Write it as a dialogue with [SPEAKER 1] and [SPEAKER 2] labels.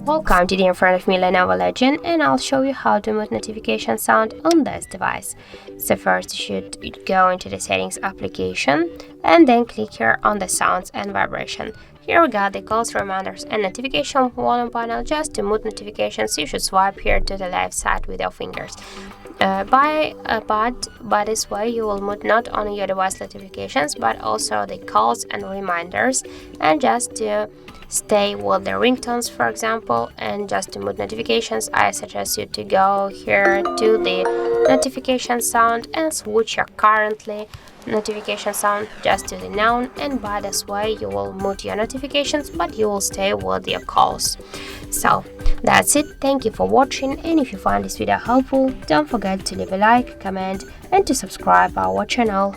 [SPEAKER 1] Welcome, today in front of me Lenovo Legend, and I'll show you how to mute notification sound on this device. So first you should go into the settings application and then click here on the sounds and vibration. Here we got the calls, reminders and notification volume panel. Just to mute notifications you should swipe here to the left side with your fingers. By this way you will mute not only your device notifications but also the calls and reminders, and just to stay with the ringtones, for example, and just to mute notifications I suggest you to go here to the notification sound and switch your currently notification sound just to the none, and by this way you will mute your notifications but you will stay with your calls. So that's it. Thank you for watching, and if you find this video helpful, don't forget to leave a like, comment and to subscribe our channel.